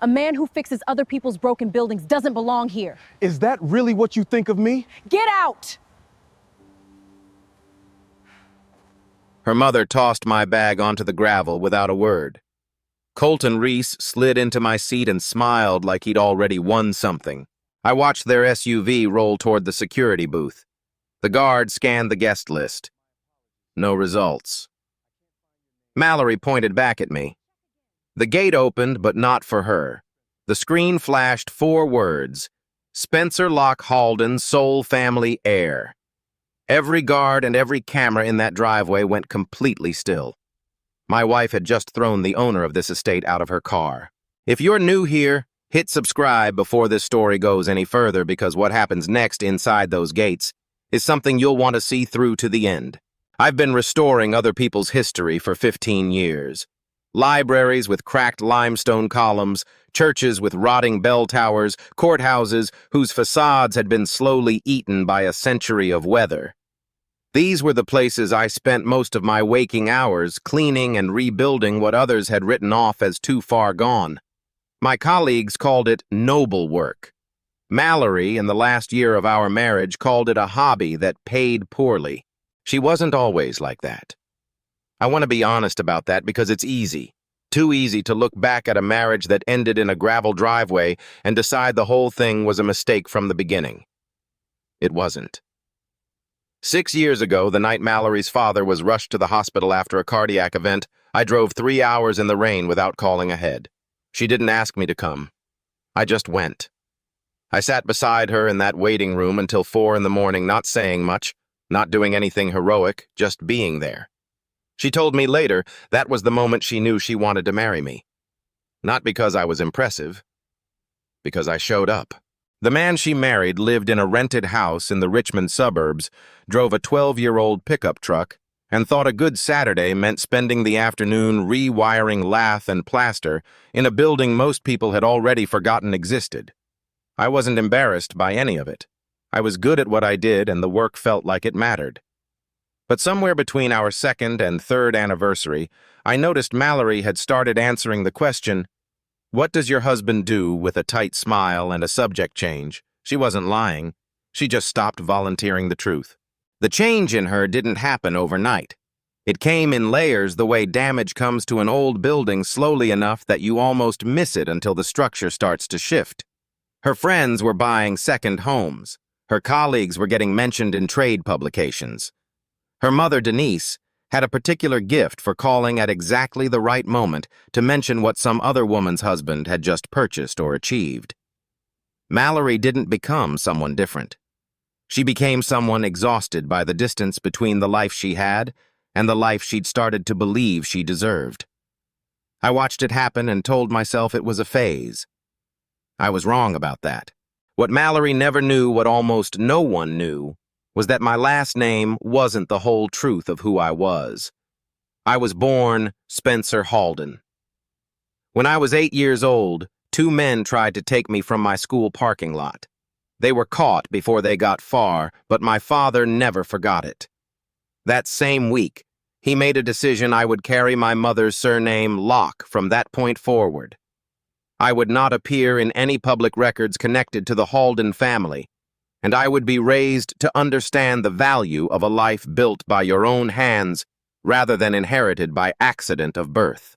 A man who fixes other people's broken buildings doesn't belong here. Is that really what you think of me? Get out! Her mother tossed my bag onto the gravel without a word. Colton Reese slid into my seat and smiled like he'd already won something. I watched their SUV roll toward the security booth. The guard scanned the guest list. No results. Mallory pointed back at me. The gate opened, but not for her. The screen flashed 4 words: Spencer Locke Halden, sole family heir. Every guard and every camera in that driveway went completely still. My wife had just thrown the owner of this estate out of her car. If you're new here, hit subscribe before this story goes any further, because what happens next inside those gates is something you'll want to see through to the end. I've been restoring other people's history for 15 years. Libraries with cracked limestone columns, churches with rotting bell towers, courthouses whose facades had been slowly eaten by a century of weather. These were the places I spent most of my waking hours cleaning and rebuilding what others had written off as too far gone. My colleagues called it noble work. Mallory, in the last year of our marriage, called it a hobby that paid poorly. She wasn't always like that. I want to be honest about that because it's easy. Too easy to look back at a marriage that ended in a gravel driveway and decide the whole thing was a mistake from the beginning. It wasn't. 6 years ago, the night Mallory's father was rushed to the hospital after a cardiac event, I drove 3 hours in the rain without calling ahead. She didn't ask me to come. I just went. I sat beside her in that waiting room until 4 in the morning, not saying much, not doing anything heroic, just being there. She told me later that was the moment she knew she wanted to marry me. Not because I was impressive, because I showed up. The man she married lived in a rented house in the Richmond suburbs, drove a 12-year-old pickup truck, and thought a good Saturday meant spending the afternoon rewiring lath and plaster in a building most people had already forgotten existed. I wasn't embarrassed by any of it. I was good at what I did, and the work felt like it mattered. But somewhere between our 2nd and 3rd anniversary, I noticed Mallory had started answering the question, "What does your husband do?" with a tight smile and a subject change. She wasn't lying. She just stopped volunteering the truth. The change in her didn't happen overnight. It came in layers, the way damage comes to an old building slowly enough that you almost miss it until the structure starts to shift. Her friends were buying second homes. Her colleagues were getting mentioned in trade publications. Her mother, Denise, had a particular gift for calling at exactly the right moment to mention what some other woman's husband had just purchased or achieved. Mallory didn't become someone different. She became someone exhausted by the distance between the life she had and the life she'd started to believe she deserved. I watched it happen and told myself it was a phase. I was wrong about that. What Mallory never knew, what almost no one knew, was that my last name wasn't the whole truth of who I was. I was born Spencer Halden. When I was 8 years old, 2 men tried to take me from my school parking lot. They were caught before they got far, but my father never forgot it. That same week, he made a decision I would carry my mother's surname Locke from that point forward. I would not appear in any public records connected to the Halden family, and I would be raised to understand the value of a life built by your own hands rather than inherited by accident of birth.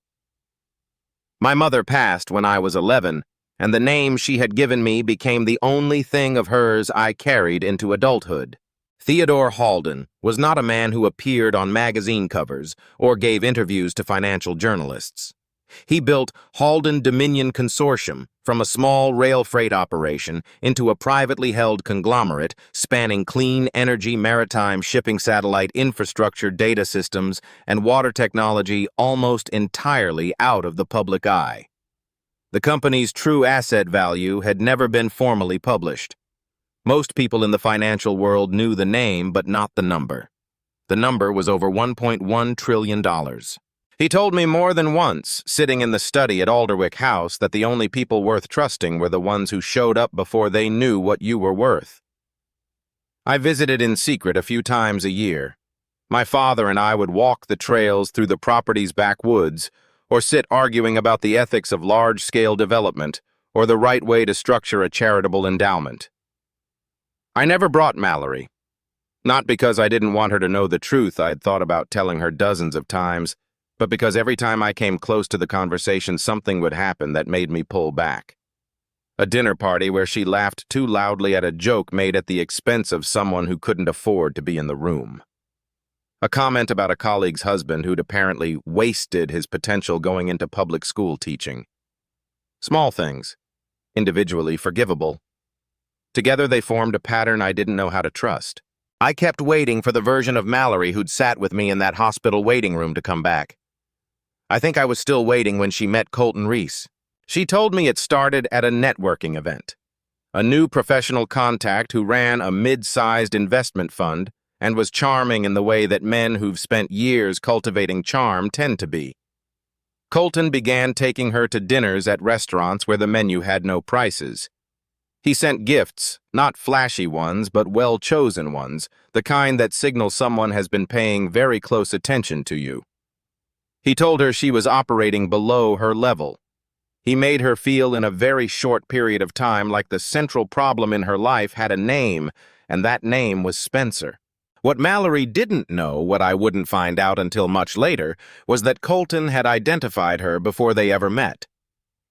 My mother passed when I was 11, and the name she had given me became the only thing of hers I carried into adulthood. Theodore Halden was not a man who appeared on magazine covers or gave interviews to financial journalists. He built Halden Dominion Consortium from a small rail freight operation into a privately held conglomerate spanning clean energy, maritime shipping, satellite infrastructure, data systems, and water technology almost entirely out of the public eye. The company's true asset value had never been formally published. Most people in the financial world knew the name, but not the number. The number was over $1.1 trillion. He told me more than once, sitting in the study at Alderwick House, that the only people worth trusting were the ones who showed up before they knew what you were worth. I visited in secret a few times a year. My father and I would walk the trails through the property's backwoods, or sit arguing about the ethics of large-scale development or the right way to structure a charitable endowment. I never brought Mallory. Not because I didn't want her to know the truth I'd thought about telling her dozens of times, but because every time I came close to the conversation, something would happen that made me pull back. A dinner party where she laughed too loudly at a joke made at the expense of someone who couldn't afford to be in the room. A comment about a colleague's husband who'd apparently wasted his potential going into public school teaching. Small things, individually forgivable. Together they formed a pattern I didn't know how to trust. I kept waiting for the version of Mallory who'd sat with me in that hospital waiting room to come back. I think I was still waiting when she met Colton Reese. She told me it started at a networking event. A new professional contact who ran a mid-sized investment fund and was charming in the way that men who've spent years cultivating charm tend to be. Colton began taking her to dinners at restaurants where the menu had no prices. He sent gifts, not flashy ones, but well-chosen ones, the kind that signal someone has been paying very close attention to you. He told her she was operating below her level. He made her feel in a very short period of time like the central problem in her life had a name, and that name was Spencer. What Mallory didn't know, what I wouldn't find out until much later, was that Colton had identified her before they ever met.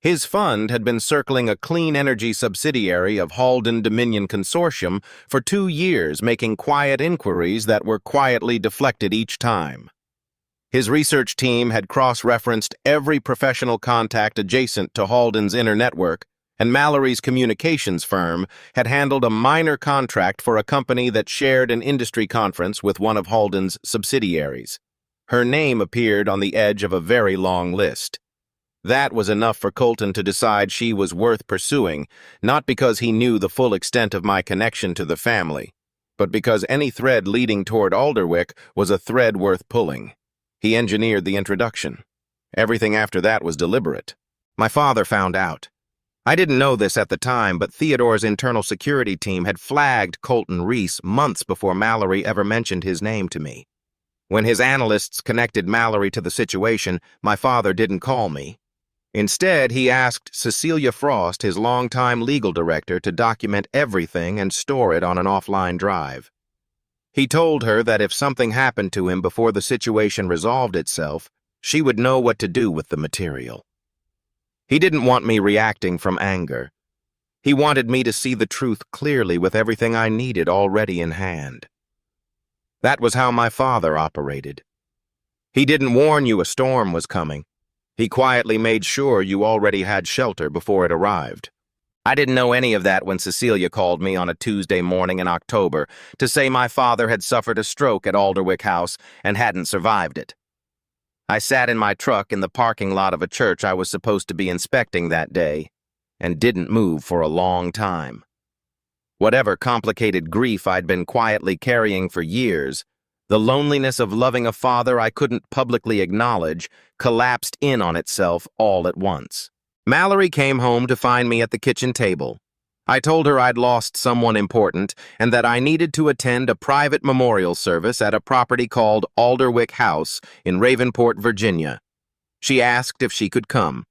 His fund had been circling a clean energy subsidiary of Halden Dominion Consortium for 2 years, making quiet inquiries that were quietly deflected each time. His research team had cross-referenced every professional contact adjacent to Halden's inner network, and Mallory's communications firm had handled a minor contract for a company that shared an industry conference with one of Halden's subsidiaries. Her name appeared on the edge of a very long list. That was enough for Colton to decide she was worth pursuing, not because he knew the full extent of my connection to the family, but because any thread leading toward Alderwick was a thread worth pulling. He engineered the introduction. Everything after that was deliberate. My father found out. I didn't know this at the time, but Theodore's internal security team had flagged Colton Reese months before Mallory ever mentioned his name to me. When his analysts connected Mallory to the situation, my father didn't call me. Instead, he asked Cecilia Frost, his longtime legal director, to document everything and store it on an offline drive. He told her that if something happened to him before the situation resolved itself, she would know what to do with the material. He didn't want me reacting from anger. He wanted me to see the truth clearly with everything I needed already in hand. That was how my father operated. He didn't warn you a storm was coming. He quietly made sure you already had shelter before it arrived. I didn't know any of that when Cecilia called me on a Tuesday morning in October to say my father had suffered a stroke at Alderwick House and hadn't survived it. I sat in my truck in the parking lot of a church I was supposed to be inspecting that day and didn't move for a long time. Whatever complicated grief I'd been quietly carrying for years, the loneliness of loving a father I couldn't publicly acknowledge collapsed in on itself all at once. Mallory came home to find me at the kitchen table. I told her I'd lost someone important and that I needed to attend a private memorial service at a property called Alderwick House in Ravenport, Virginia. She asked if she could come.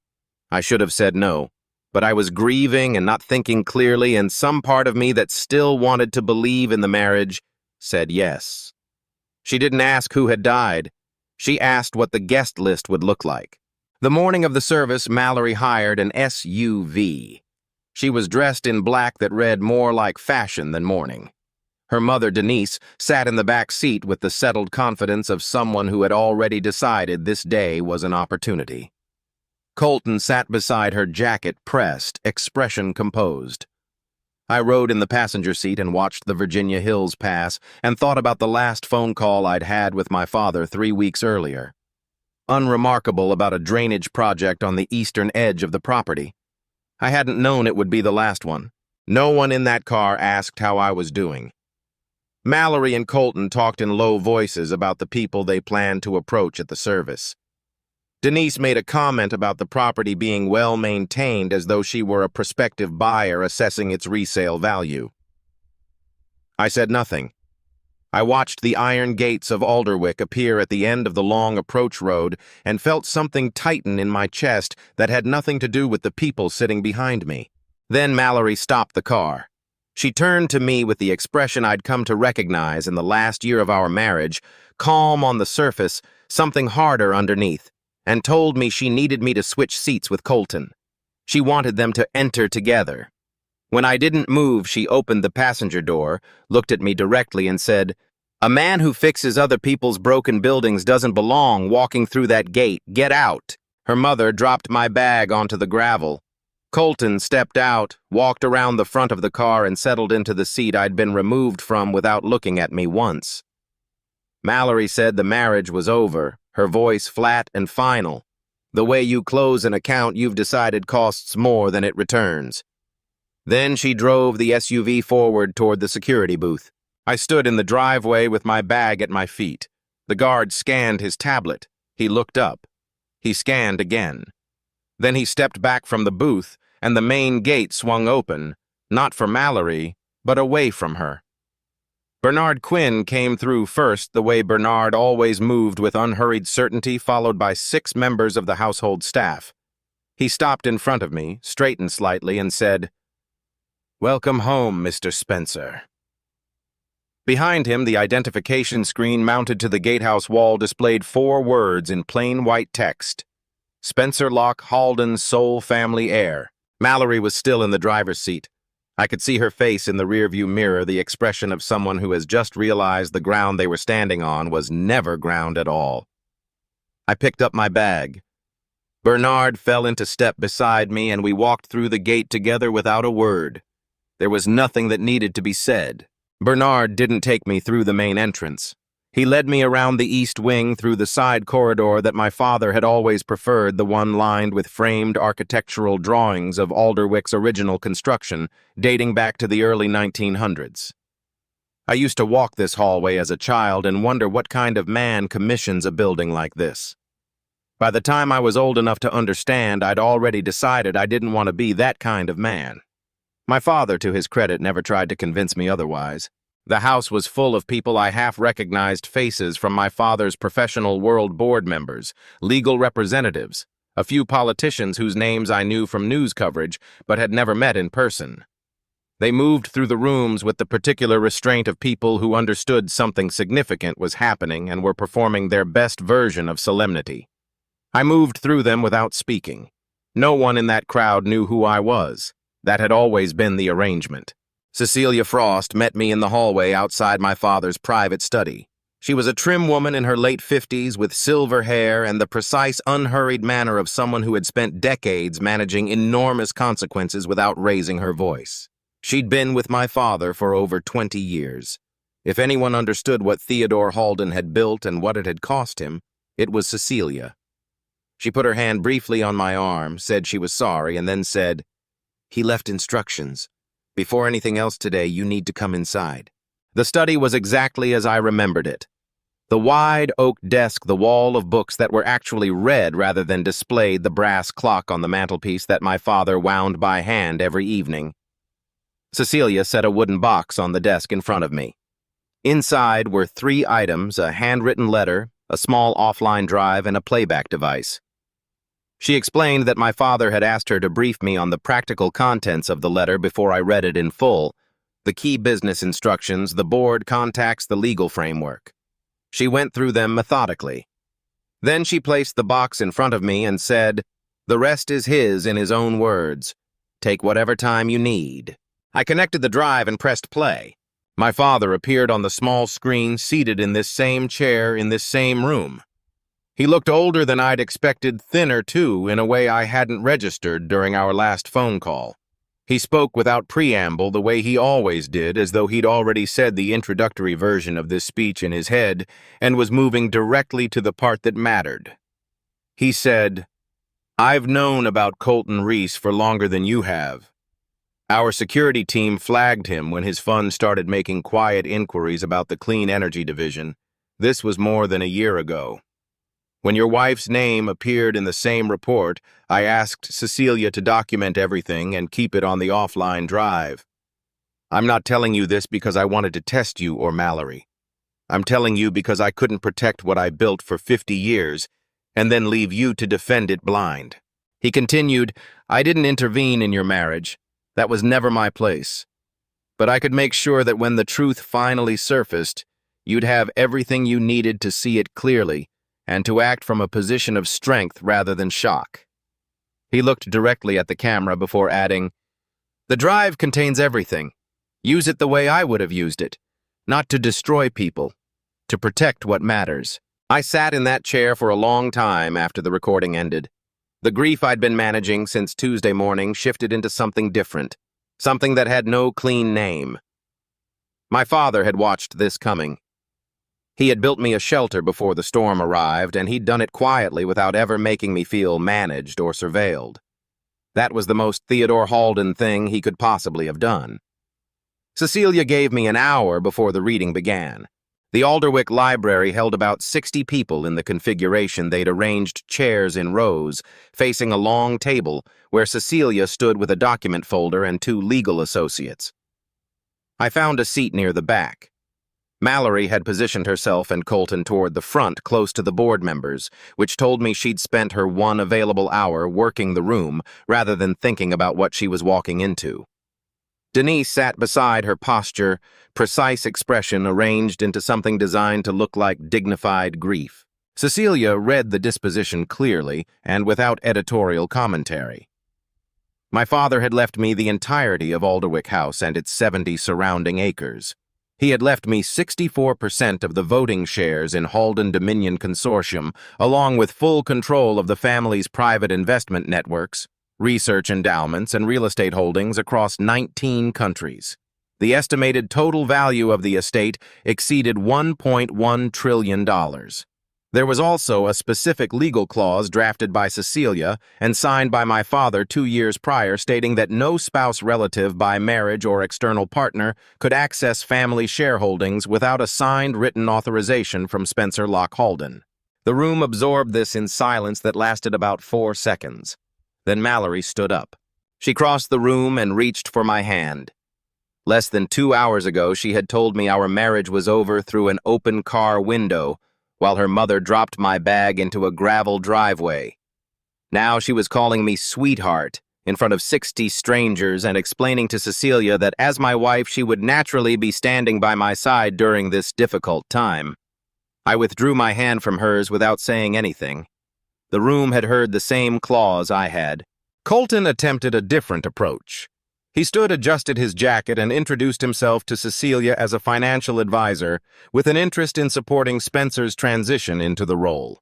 I should have said no, but I was grieving and not thinking clearly, and some part of me that still wanted to believe in the marriage said yes. She didn't ask who had died. She asked what the guest list would look like. The morning of the service, Mallory hired an SUV. She was dressed in black that read more like fashion than mourning. Her mother, Denise, sat in the back seat with the settled confidence of someone who had already decided this day was an opportunity. Colton sat beside her, jacket pressed, expression composed. I rode in the passenger seat and watched the Virginia hills pass and thought about the last phone call I'd had with my father 3 weeks earlier. Unremarkable about a drainage project on the eastern edge of the property. I hadn't known it would be the last one. No one in that car asked how I was doing. Mallory and Colton talked in low voices about the people they planned to approach at the service. Denise made a comment about the property being well maintained as though she were a prospective buyer assessing its resale value. I said nothing. I watched the iron gates of Alderwick appear at the end of the long approach road and felt something tighten in my chest that had nothing to do with the people sitting behind me. Then Mallory stopped the car. She turned to me with the expression I'd come to recognize in the last year of our marriage, calm on the surface, something harder underneath, and told me she needed me to switch seats with Colton. She wanted them to enter together. When I didn't move, she opened the passenger door, looked at me directly, and said, "A man who fixes other people's broken buildings doesn't belong walking through that gate. Get out." Her mother dropped my bag onto the gravel. Colton stepped out, walked around the front of the car, and settled into the seat I'd been removed from without looking at me once. Mallory said the marriage was over, her voice flat and final. "The way you close an account you've decided costs more than it returns." Then she drove the SUV forward toward the security booth. I stood in the driveway with my bag at my feet. The guard scanned his tablet. He looked up. He scanned again. Then he stepped back from the booth, and the main gate swung open, not for Mallory, but away from her. Bernard Quinn came through first, the way Bernard always moved, with unhurried certainty, followed by 6 members of the household staff. He stopped in front of me, straightened slightly, and said, "Welcome home, Mr. Spencer." Behind him, the identification screen mounted to the gatehouse wall displayed 4 words in plain white text: Spencer Locke Halden's sole family heir. Mallory was still in the driver's seat. I could see her face in the rearview mirror, the expression of someone who has just realized the ground they were standing on was never ground at all. I picked up my bag. Bernard fell into step beside me, and we walked through the gate together without a word. There was nothing that needed to be said. Bernard didn't take me through the main entrance. He led me around the east wing through the side corridor that my father had always preferred, the one lined with framed architectural drawings of Alderwick's original construction, dating back to the early 1900s. I used to walk this hallway as a child and wonder what kind of man commissions a building like this. By the time I was old enough to understand, I'd already decided I didn't want to be that kind of man. My father, to his credit, never tried to convince me otherwise. The house was full of people I half-recognized faces from my father's professional world board members, legal representatives, a few politicians whose names I knew from news coverage but had never met in person. They moved through the rooms with the particular restraint of people who understood something significant was happening and were performing their best version of solemnity. I moved through them without speaking. No one in that crowd knew who I was. That had always been the arrangement. Cecilia Frost met me in the hallway outside my father's private study. She was a trim woman in her late 50s with silver hair and the precise, unhurried manner of someone who had spent decades managing enormous consequences without raising her voice. She'd been with my father for over 20 years. If anyone understood what Theodore Halden had built and what it had cost him, it was Cecilia. She put her hand briefly on my arm, said she was sorry, and then said, "He left instructions. Before anything else today, you need to come inside." The study was exactly as I remembered it. The wide oak desk, the wall of books that were actually read rather than displayed, the brass clock on the mantelpiece that my father wound by hand every evening. Cecilia set a wooden box on the desk in front of me. Inside were 3 items: a handwritten letter, a small offline drive, and a playback device. She explained that my father had asked her to brief me on the practical contents of the letter before I read it in full, the key business instructions, the board contacts, the legal framework. She went through them methodically. Then she placed the box in front of me and said, "The rest is his in his own words. Take whatever time you need." I connected the drive and pressed play. My father appeared on the small screen, seated in this same chair in this same room. He looked older than I'd expected, thinner too, in a way I hadn't registered during our last phone call. He spoke without preamble, the way he always did, as though he'd already said the introductory version of this speech in his head and was moving directly to the part that mattered. He said, "I've known about Colton Reese for longer than you have. Our security team flagged him when his fund started making quiet inquiries about the clean energy division. This was more than a year ago. When your wife's name appeared in the same report, I asked Cecilia to document everything and keep it on the offline drive. I'm not telling you this because I wanted to test you or Mallory. I'm telling you because I couldn't protect what I built for 50 years and then leave you to defend it blind. He continued, I didn't intervene in your marriage. That was never my place. But I could make sure that when the truth finally surfaced, you'd have everything you needed to see it clearly and to act from a position of strength rather than shock. He looked directly at the camera before adding, The drive contains everything. Use it the way I would have used it, not to destroy people, to protect what matters. I sat in that chair for a long time after the recording ended. The grief I'd been managing since Tuesday morning shifted into something different, something that had no clean name. My father had watched this coming. He had built me a shelter before the storm arrived, and he'd done it quietly without ever making me feel managed or surveilled. That was the most Theodore Halden thing he could possibly have done. Cecilia gave me an hour before the reading began. The Alderwick Library held about 60 people in the configuration. They'd arranged chairs in rows, facing a long table where Cecilia stood with a document folder and 2 legal associates. I found a seat near the back. Mallory had positioned herself and Colton toward the front, close to the board members, which told me she'd spent her one available hour working the room rather than thinking about what she was walking into. Denise sat beside her posture, precise expression arranged into something designed to look like dignified grief. Cecilia read the disposition clearly and without editorial commentary. My father had left me the entirety of Alderwick House and its 70 surrounding acres. He had left me 64% of the voting shares in Halden Dominion Consortium, along with full control of the family's private investment networks, research endowments, and real estate holdings across 19 countries. The estimated total value of the estate exceeded $1.1 trillion. There was also a specific legal clause drafted by Cecilia and signed by my father 2 years prior stating that no spouse relative by marriage or external partner could access family shareholdings without a signed written authorization from Spencer Locke Halden. The room absorbed this in silence that lasted about 4 seconds. Then Mallory stood up. She crossed the room and reached for my hand. Less than 2 hours ago, she had told me our marriage was over through an open car window, while her mother dropped my bag into a gravel driveway. Now she was calling me sweetheart in front of 60 strangers and explaining to Cecilia that as my wife she would naturally be standing by my side during this difficult time. I withdrew my hand from hers without saying anything. The room had heard the same clause I had. Colton attempted a different approach. He adjusted his jacket and introduced himself to Cecilia as a financial advisor with an interest in supporting Spencer's transition into the role.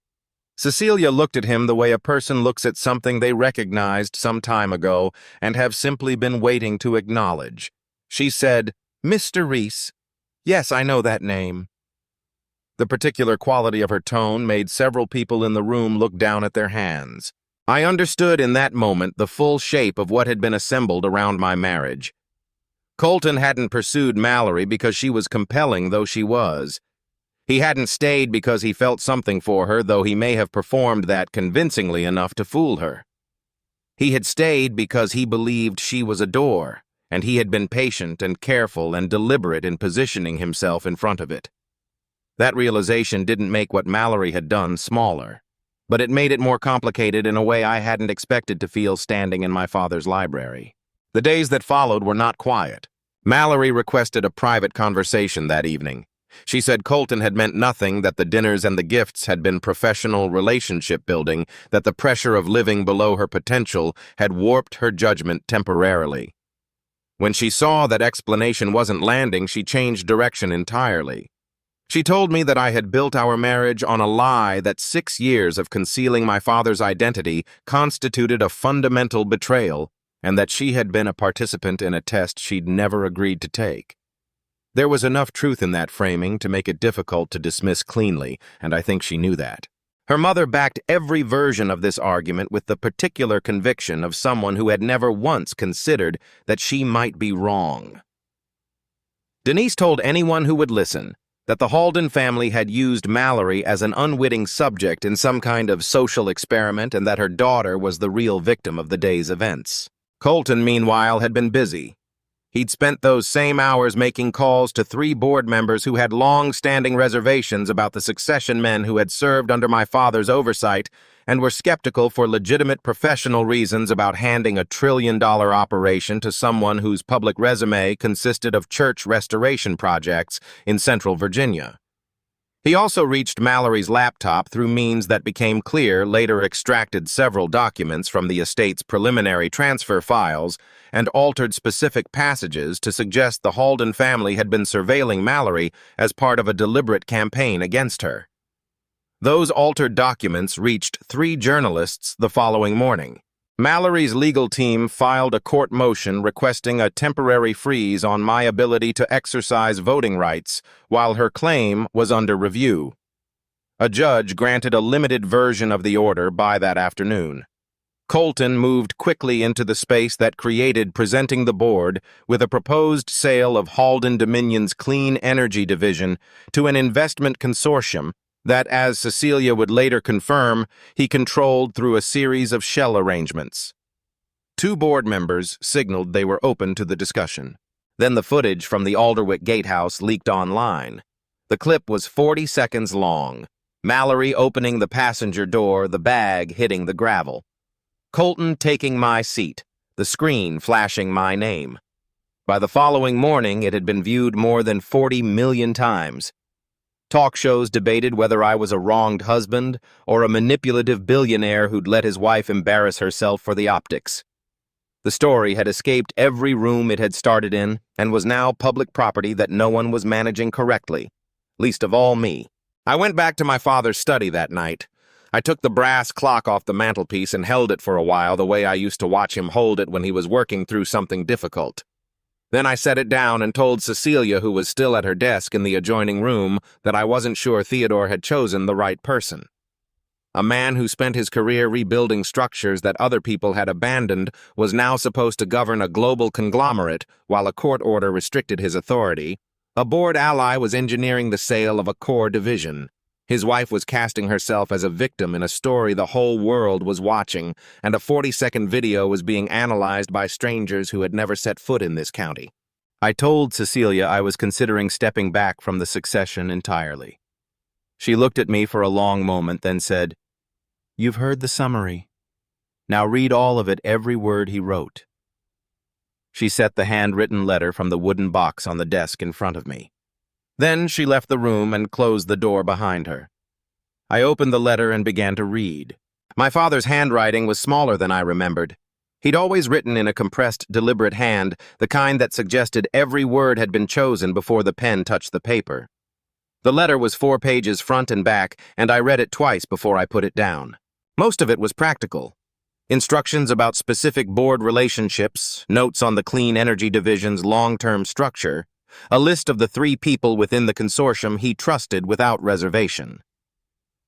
Cecilia looked at him the way a person looks at something they recognized some time ago and have simply been waiting to acknowledge. She said, "Mr. Reese. Yes, I know that name." The particular quality of her tone made several people in the room look down at their hands. I understood in that moment the full shape of what had been assembled around my marriage. Colton hadn't pursued Mallory because she was compelling, though she was. He hadn't stayed because he felt something for her, though he may have performed that convincingly enough to fool her. He had stayed because he believed she was a door, and he had been patient and careful and deliberate in positioning himself in front of it. That realization didn't make what Mallory had done smaller, but it made it more complicated in a way I hadn't expected to feel standing in my father's library. The days that followed were not quiet. Mallory requested a private conversation that evening. She said Colton had meant nothing, that the dinners and the gifts had been professional relationship building, that the pressure of living below her potential had warped her judgment temporarily. When she saw that explanation wasn't landing, she changed direction entirely. She told me that I had built our marriage on a lie, that 6 years of concealing my father's identity constituted a fundamental betrayal, and that she had been a participant in a test she'd never agreed to take. There was enough truth in that framing to make it difficult to dismiss cleanly, and I think she knew that. Her mother backed every version of this argument with the particular conviction of someone who had never once considered that she might be wrong. Denise told anyone who would listen that the Halden family had used Mallory as an unwitting subject in some kind of social experiment and that her daughter was the real victim of the day's events. Colton, meanwhile, had been busy. He'd spent those same hours making calls to 3 board members who had long-standing reservations about the succession men who had served under my father's oversight and were skeptical for legitimate professional reasons about handing a trillion-dollar operation to someone whose public resume consisted of church restoration projects in Central Virginia. He also reached Mallory's laptop through means that became clear, later extracted several documents from the estate's preliminary transfer files and altered specific passages to suggest the Halden family had been surveilling Mallory as part of a deliberate campaign against her. Those altered documents reached 3 journalists the following morning. Mallory's legal team filed a court motion requesting a temporary freeze on my ability to exercise voting rights while her claim was under review. A judge granted a limited version of the order by that afternoon. Colton moved quickly into the space that created presenting the board with a proposed sale of Halden Dominion's clean energy division to an investment consortium that, as Cecilia would later confirm, he controlled through a series of shell arrangements. 2 board members signaled they were open to the discussion. Then the footage from the Alderwick Gatehouse leaked online. The clip was 40 seconds long. Mallory opening the passenger door, the bag hitting the gravel. Colton taking my seat, the screen flashing my name. By the following morning, it had been viewed more than 40 million times. Talk shows debated whether I was a wronged husband or a manipulative billionaire who'd let his wife embarrass herself for the optics. The story had escaped every room it had started in and was now public property that no one was managing correctly, least of all me. I went back to my father's study that night. I took the brass clock off the mantelpiece and held it for a while the way I used to watch him hold it when he was working through something difficult. Then I set it down and told Cecilia, who was still at her desk in the adjoining room, that I wasn't sure Theodore had chosen the right person. A man who spent his career rebuilding structures that other people had abandoned was now supposed to govern a global conglomerate while a court order restricted his authority. A board ally was engineering the sale of a core division. His wife was casting herself as a victim in a story the whole world was watching, and a 40-second video was being analyzed by strangers who had never set foot in this county. I told Cecilia I was considering stepping back from the succession entirely. She looked at me for a long moment, then said, "You've heard the summary. Now read all of it, every word he wrote." She set the handwritten letter from the wooden box on the desk in front of me. Then she left the room and closed the door behind her. I opened the letter and began to read. My father's handwriting was smaller than I remembered. He'd always written in a compressed, deliberate hand, the kind that suggested every word had been chosen before the pen touched the paper. The letter was 4 pages front and back, and I read it twice before I put it down. Most of it was practical. Instructions about specific board relationships, notes on the clean energy division's long-term structure, a list of the 3 people within the consortium he trusted without reservation.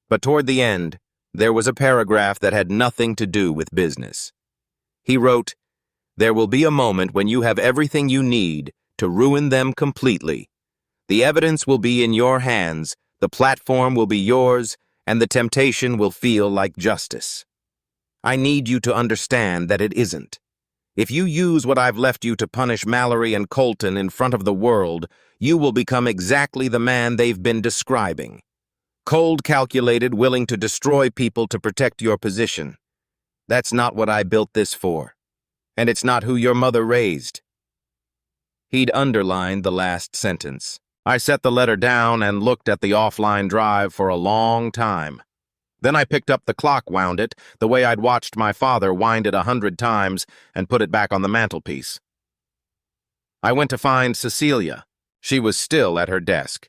But toward the end, there was a paragraph that had nothing to do with business. He wrote, "There will be a moment when you have everything you need to ruin them completely. The evidence will be in your hands, the platform will be yours, and the temptation will feel like justice. I need you to understand that it isn't. If you use what I've left you to punish Mallory and Colton in front of the world, you will become exactly the man they've been describing. Cold calculated, willing to destroy people to protect your position. That's not what I built this for. And it's not who your mother raised." He'd underlined the last sentence. I set the letter down and looked at the offline drive for a long time. Then I picked up the clock, wound it, the way I'd watched my father wind it 100 times, and put it back on the mantelpiece. I went to find Cecilia. She was still at her desk.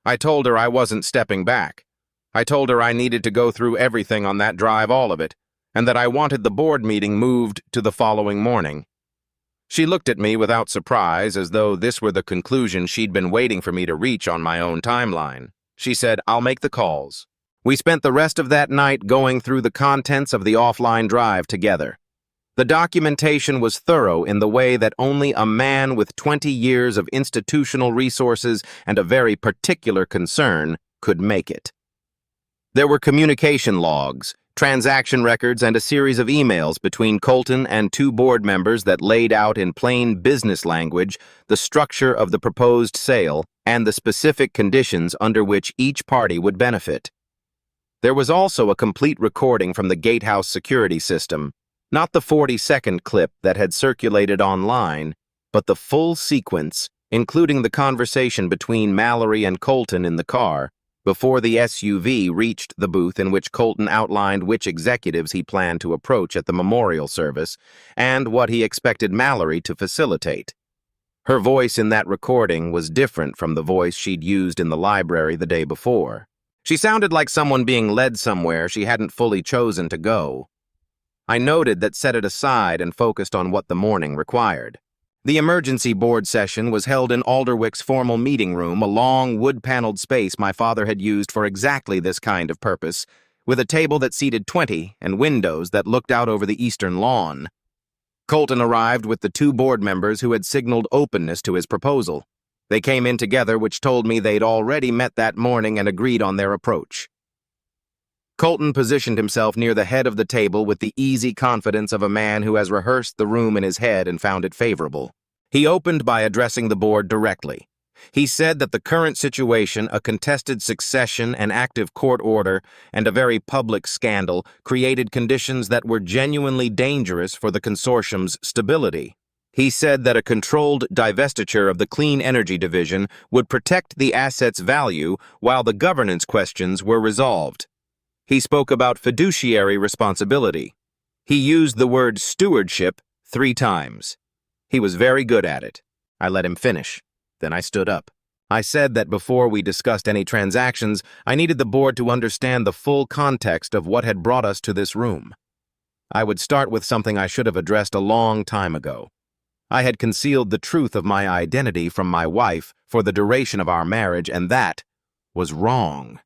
I told her I wasn't stepping back. I told her I needed to go through everything on that drive, all of it, and that I wanted the board meeting moved to the following morning. She looked at me without surprise, as though this were the conclusion she'd been waiting for me to reach on my own timeline. She said, "I'll make the calls." We spent the rest of that night going through the contents of the offline drive together. The documentation was thorough in the way that only a man with 20 years of institutional resources and a very particular concern could make it. There were communication logs, transaction records, and a series of emails between Colton and two board members that laid out in plain business language the structure of the proposed sale and the specific conditions under which each party would benefit. There was also a complete recording from the gatehouse security system, not the 40-second clip that had circulated online, but the full sequence, including the conversation between Mallory and Colton in the car, before the SUV reached the booth in which Colton outlined which executives he planned to approach at the memorial service and what he expected Mallory to facilitate. Her voice in that recording was different from the voice she'd used in the library the day before. She sounded like someone being led somewhere she hadn't fully chosen to go. I noted that set it aside and focused on what the morning required. The emergency board session was held in Alderwick's formal meeting room, a long, wood-paneled space my father had used for exactly this kind of purpose, with a table that seated 20 and windows that looked out over the eastern lawn. Colton arrived with the two board members who had signaled openness to his proposal. They came in together, which told me they'd already met that morning and agreed on their approach. Colton positioned himself near the head of the table with the easy confidence of a man who has rehearsed the room in his head and found it favorable. He opened by addressing the board directly. He said that the current situation, a contested succession, an active court order, and a very public scandal created conditions that were genuinely dangerous for the consortium's stability. He said that a controlled divestiture of the clean energy division would protect the asset's value while the governance questions were resolved. He spoke about fiduciary responsibility. He used the word stewardship 3 times. He was very good at it. I let him finish. Then I stood up. I said that before we discussed any transactions, I needed the board to understand the full context of what had brought us to this room. I would start with something I should have addressed a long time ago. I had concealed the truth of my identity from my wife for the duration of our marriage, and that was wrong.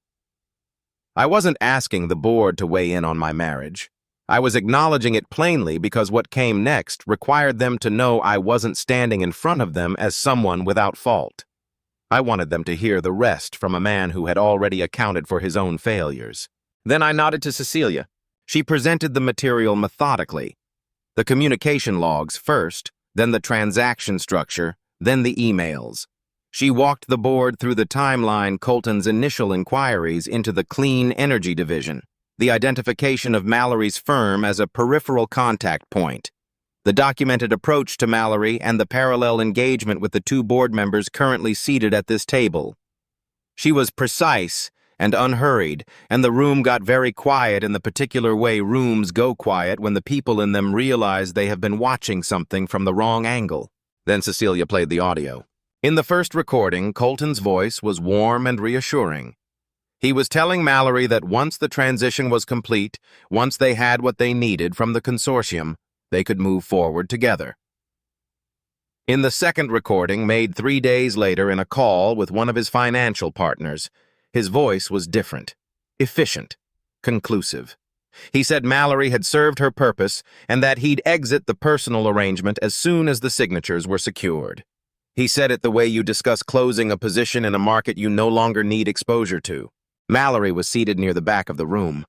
I wasn't asking the board to weigh in on my marriage. I was acknowledging it plainly because what came next required them to know I wasn't standing in front of them as someone without fault. I wanted them to hear the rest from a man who had already accounted for his own failures. Then I nodded to Cecilia. She presented the material methodically. The communication logs first, then the transaction structure, then the emails. She walked the board through the timeline Colton's initial inquiries into the clean energy division, the identification of Mallory's firm as a peripheral contact point, the documented approach to Mallory, and the parallel engagement with the two board members currently seated at this table. She was precise and unhurried, and the room got very quiet in the particular way rooms go quiet when the people in them realize they have been watching something from the wrong angle. Then Cecilia played the audio. In the first recording, Colton's voice was warm and reassuring. He was telling Mallory that once the transition was complete, once they had what they needed from the consortium, they could move forward together. In the second recording, made 3 days later in a call with one of his financial partners, his voice was different, efficient, conclusive. He said Mallory had served her purpose and that he'd exit the personal arrangement as soon as the signatures were secured. He said it the way you discuss closing a position in a market you no longer need exposure to. Mallory was seated near the back of the room.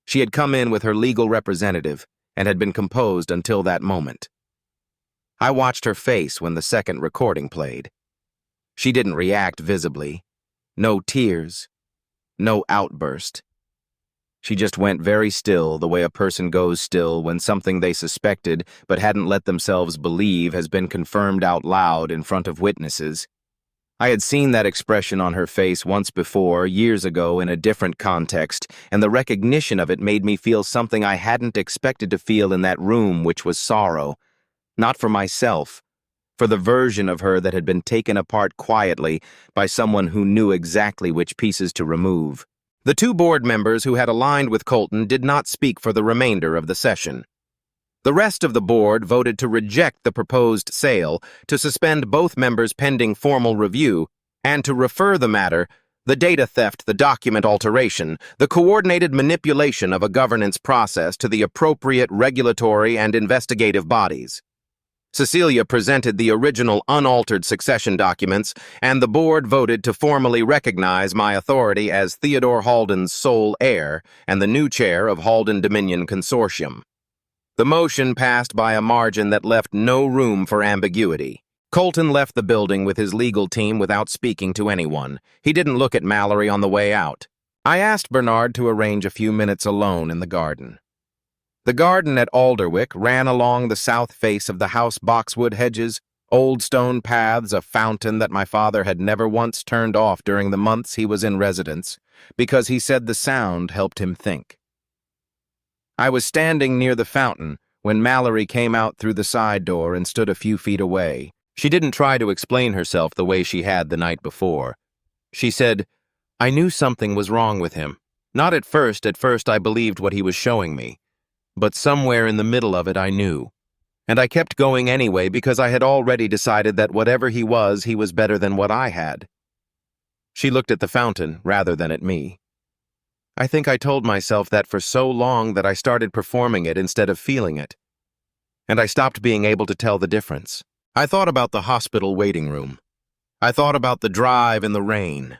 She had come in with her legal representative and had been composed until that moment. I watched her face when the second recording played. She didn't react visibly. No tears. No outburst. She just went very still, the way a person goes still when something they suspected but hadn't let themselves believe has been confirmed out loud in front of witnesses. I had seen that expression on her face once before, years ago, in a different context, and the recognition of it made me feel something I hadn't expected to feel in that room, which was sorrow. Not for myself, for the version of her that had been taken apart quietly by someone who knew exactly which pieces to remove. The two board members who had aligned with Colton did not speak for the remainder of the session. The rest of the board voted to reject the proposed sale, to suspend both members pending formal review, and to refer the matter, the data theft, the document alteration, the coordinated manipulation of a governance process to the appropriate regulatory and investigative bodies. Cecilia presented the original unaltered succession documents, and the board voted to formally recognize my authority as Theodore Halden's sole heir and the new chair of Halden Dominion Consortium. The motion passed by a margin that left no room for ambiguity. Colton left the building with his legal team without speaking to anyone. He didn't look at Mallory on the way out. I asked Bernard to arrange a few minutes alone in the garden. The garden at Alderwick ran along the south face of the house, boxwood hedges, old stone paths, a fountain that my father had never once turned off during the months he was in residence, because he said the sound helped him think. I was standing near the fountain when Mallory came out through the side door and stood a few feet away. She didn't try to explain herself the way she had the night before. She said, "I knew something was wrong with him. Not at first I believed what he was showing me. But somewhere in the middle of it I knew. And I kept going anyway because I had already decided that whatever he was better than what I had." She looked at the fountain rather than at me. I think I told myself that for so long that I started performing it instead of feeling it. And I stopped being able to tell the difference. I thought about the hospital waiting room. I thought about the drive in the rain.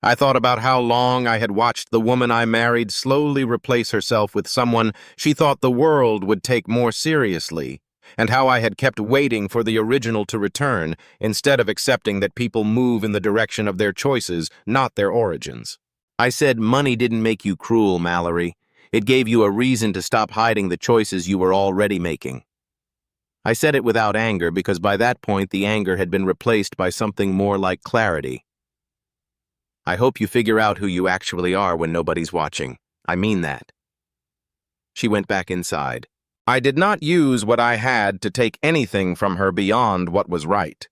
I thought about how long I had watched the woman I married slowly replace herself with someone she thought the world would take more seriously, and how I had kept waiting for the original to return instead of accepting that people move in the direction of their choices, not their origins. I said, "Money didn't make you cruel, Mallory. It gave you a reason to stop hiding the choices you were already making." I said it without anger because by that point the anger had been replaced by something more like clarity. I hope you figure out who you actually are when nobody's watching. I mean that. She went back inside. I did not use what I had to take anything from her beyond what was right.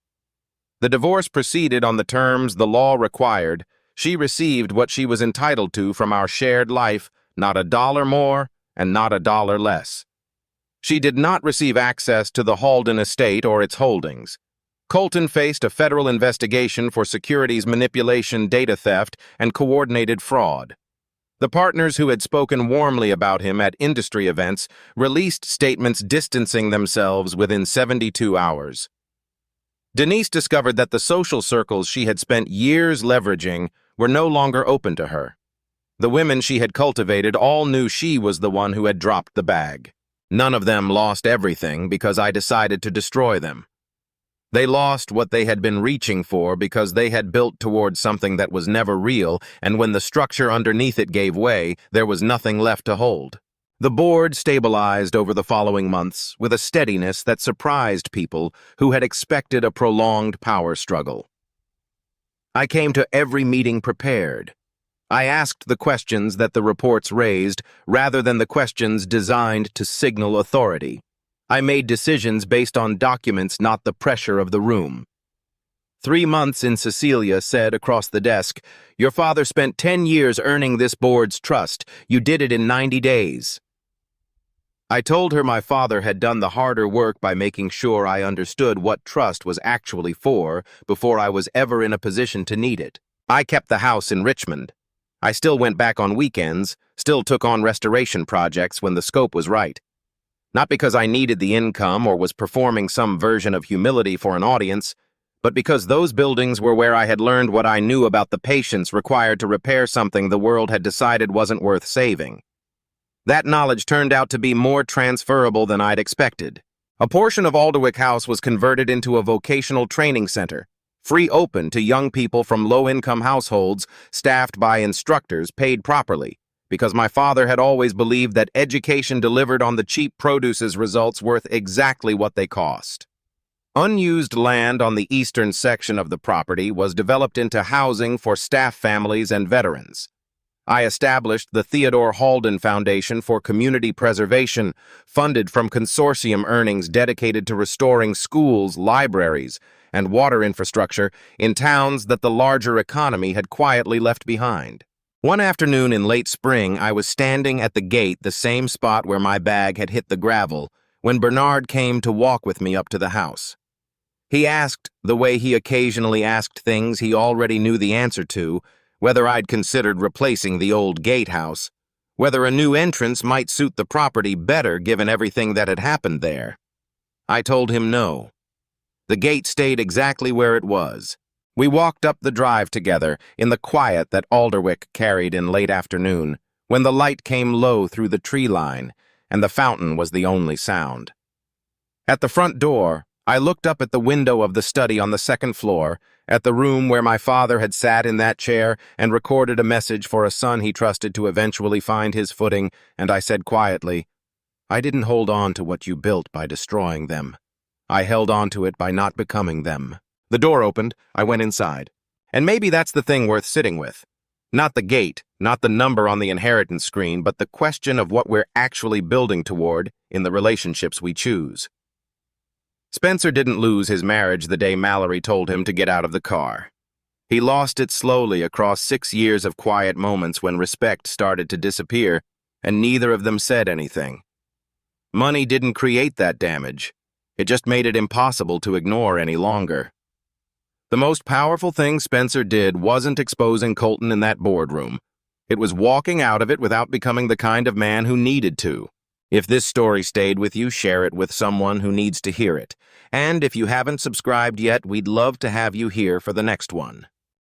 The divorce proceeded on the terms the law required. She received what she was entitled to from our shared life, not a dollar more and not a dollar less. She did not receive access to the Halden estate or its holdings. Colton faced a federal investigation for securities manipulation, data theft, and coordinated fraud. The partners who had spoken warmly about him at industry events released statements distancing themselves within 72 hours. Denise discovered that the social circles she had spent years leveraging were no longer open to her. The women she had cultivated all knew she was the one who had dropped the bag. None of them lost everything because I decided to destroy them. They lost what they had been reaching for because they had built towards something that was never real, and when the structure underneath it gave way, there was nothing left to hold. The board stabilized over the following months with a steadiness that surprised people who had expected a prolonged power struggle. I came to every meeting prepared. I asked the questions that the reports raised rather than the questions designed to signal authority. I made decisions based on documents, not the pressure of the room. 3 months in, Cecilia said across the desk, "Your father spent 10 years earning this board's trust. You did it in 90 days. I told her my father had done the harder work by making sure I understood what trust was actually for before I was ever in a position to need it. I kept the house in Richmond. I still went back on weekends, still took on restoration projects when the scope was right. Not because I needed the income or was performing some version of humility for an audience, but because those buildings were where I had learned what I knew about the patience required to repair something the world had decided wasn't worth saving. That knowledge turned out to be more transferable than I'd expected. A portion of Alderwick House was converted into a vocational training center, free open to young people from low-income households, staffed by instructors paid properly, because my father had always believed that education delivered on the cheap produce's results worth exactly what they cost. Unused land on the eastern section of the property was developed into housing for staff families and veterans. I established the Theodore Halden Foundation for Community Preservation, funded from consortium earnings dedicated to restoring schools, libraries, and water infrastructure in towns that the larger economy had quietly left behind. One afternoon in late spring, I was standing at the gate, the same spot where my bag had hit the gravel, when Bernard came to walk with me up to the house. He asked, the way he occasionally asked things he already knew the answer to, whether I'd considered replacing the old gatehouse, whether a new entrance might suit the property better given everything that had happened there. I told him no. The gate stayed exactly where it was. We walked up the drive together in the quiet that Alderwick carried in late afternoon, when the light came low through the tree line, and the fountain was the only sound. At the front door, I looked up at the window of the study on the second floor, at the room where my father had sat in that chair and recorded a message for a son he trusted to eventually find his footing, and I said quietly, "I didn't hold on to what you built by destroying them. I held on to it by not becoming them." The door opened, I went inside. And maybe that's the thing worth sitting with. Not the gate, not the number on the inheritance screen, but the question of what we're actually building toward in the relationships we choose. Spencer didn't lose his marriage the day Mallory told him to get out of the car. He lost it slowly across 6 years of quiet moments when respect started to disappear, and neither of them said anything. Money didn't create that damage. It just made it impossible to ignore any longer. The most powerful thing Spencer did wasn't exposing Colton in that boardroom. It was walking out of it without becoming the kind of man who needed to. If this story stayed with you, share it with someone who needs to hear it. And if you haven't subscribed yet, we'd love to have you here for the next one.